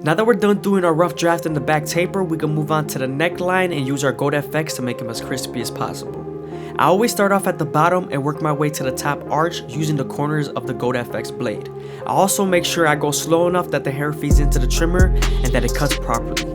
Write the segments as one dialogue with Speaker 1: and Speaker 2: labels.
Speaker 1: Now that we're done doing our rough draft in the back taper, we can move on to the neckline and use our Goat FX to make them as crispy as possible. I always start off at the bottom and work my way to the top arch using the corners of the Goat FX blade. I also make sure I go slow enough that the hair feeds into the trimmer and that it cuts properly.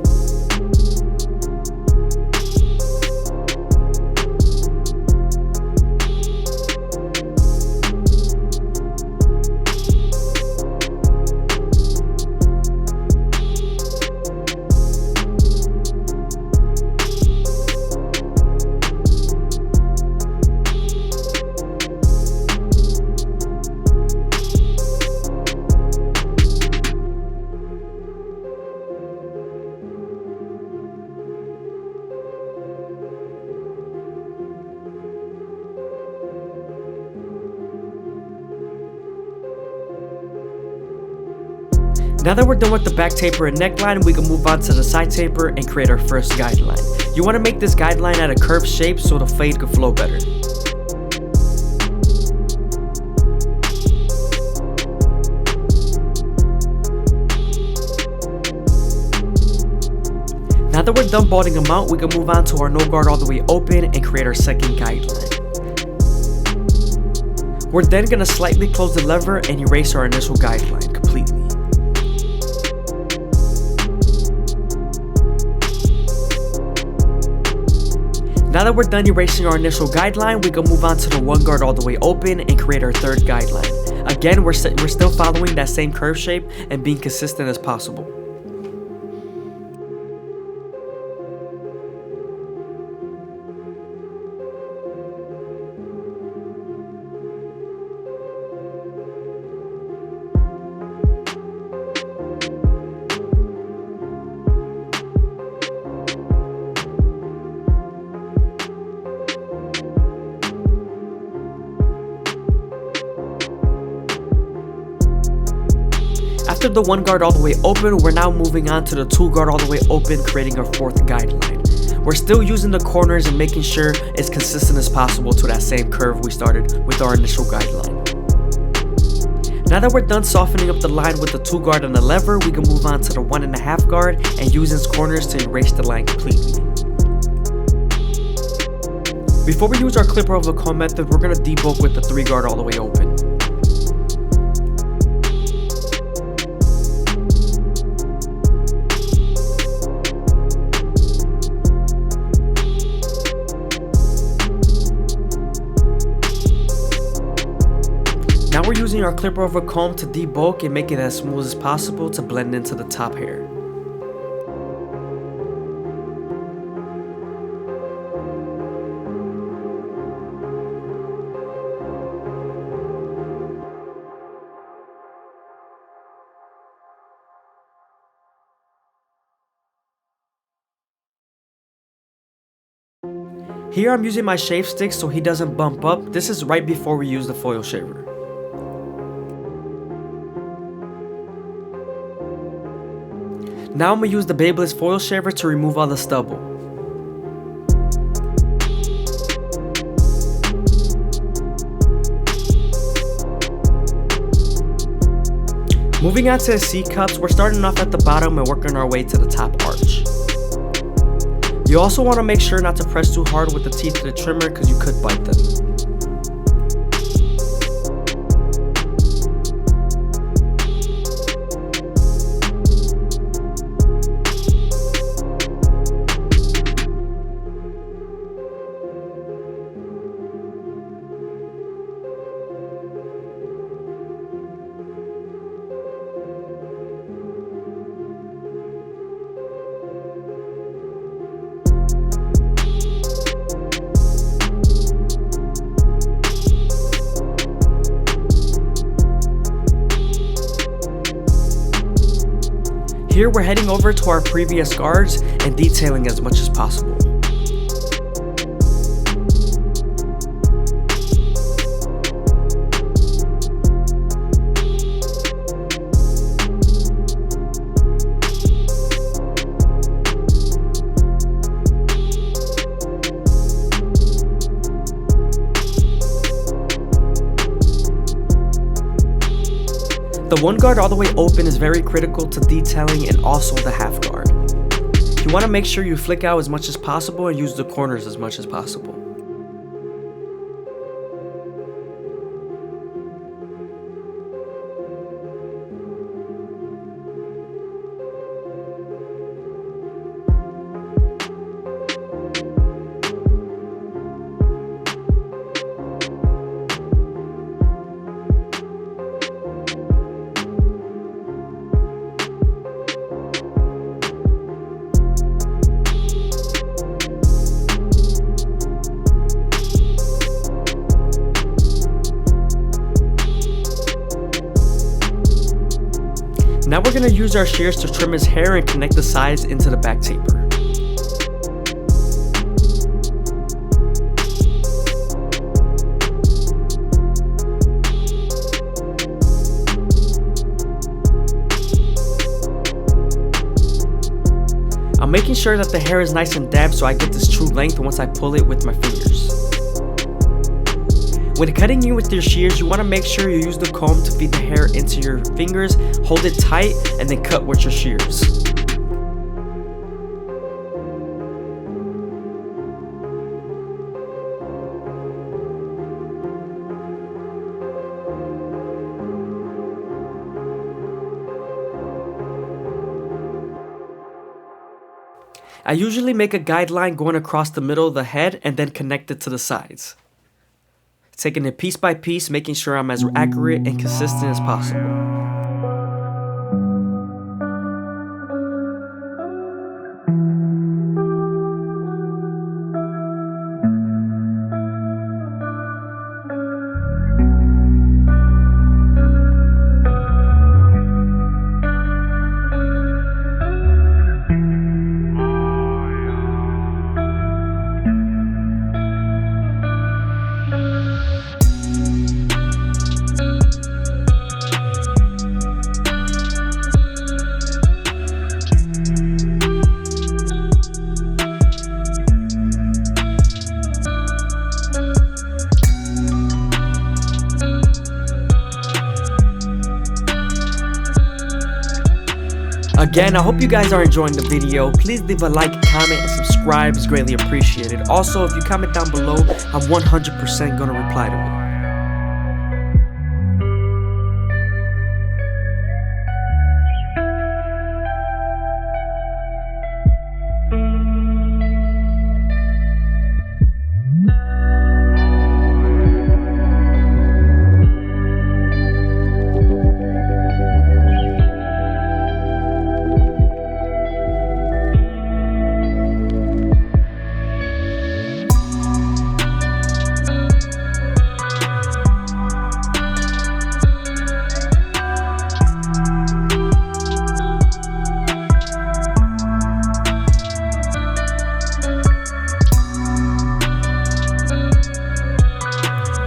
Speaker 1: Now that we're done with the back taper and neckline, we can move on to the side taper and create our first guideline. You want to make this guideline at a curved shape so the fade can flow better. Now that we're done balding them out, we can move on to our no guard all the way open and create our second guideline. We're then going to slightly close the lever and erase our initial guideline completely. Now that we're done erasing our initial guideline, we can move on to the one guard all the way open and create our third guideline. Again, we're still following that same curve shape and being consistent as possible. After the one guard all the way open, we're now moving on to the two guard all the way open, creating our fourth guideline. We're still using the corners and making sure it's consistent as possible to that same curve we started with our initial guideline. Now that we're done softening up the line with the two guard and the lever, we can move on to the 1.5 guard and use its corners to erase the line completely. Before we use our clipper over the comb method, we're going to debulk with the 3 guard all the way open. Now we're using our clipper over comb to debulk and make it as smooth as possible to blend into the top hair. Here I'm using my shave stick so he doesn't bump up. This is right before we use the foil shaver. Now I'm going to use the Beyblade foil shaver to remove all the stubble. Moving on to the C-cups, we're starting off at the bottom and working our way to the top arch. You also want to make sure not to press too hard with the teeth of the trimmer because you could bite them. Here we're heading over to our previous guards and detailing as much as possible. The one guard all the way open is very critical to detailing and also the half guard. You want to make sure you flick out as much as possible and use the corners as much as possible. Now we're going to use our shears to trim his hair and connect the sides into the back taper. I'm making sure that the hair is nice and damp so I get this true length once I pull it with my fingers. When cutting in with your shears, you want to make sure you use the comb to feed the hair into your fingers, hold it tight, and then cut with your shears. I usually make a guideline going across the middle of the head and then connect it to the sides. Taking it piece by piece, making sure I'm as accurate and consistent as possible. Again, I hope you guys are enjoying the video. Please leave a like, comment, and subscribe. It's greatly appreciated. Also, if you comment down below, I'm 100% going to reply to it.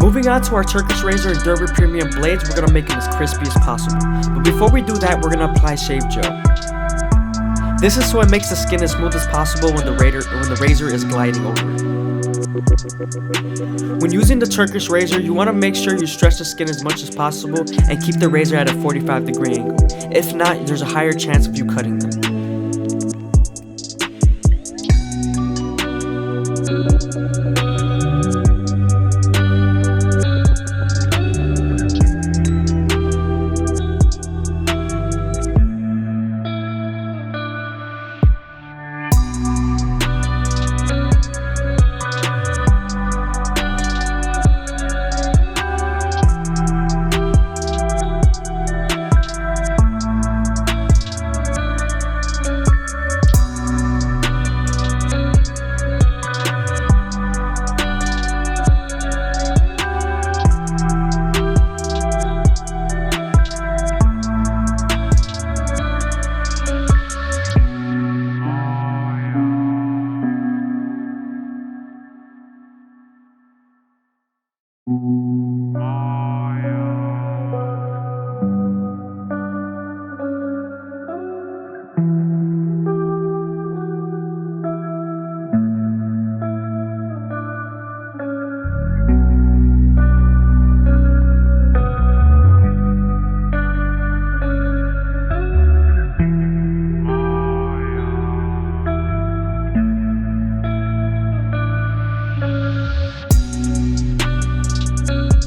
Speaker 1: Moving on to our Turkish razor and Derby premium blades, we're going to make them as crispy as possible. But before we do that, we're going to apply shave gel. This is so it makes the skin as smooth as possible when the razor is gliding over it. When using the Turkish razor, you want to make sure you stretch the skin as much as possible and keep the razor at a 45-degree angle. If not, there's a higher chance of you cutting them.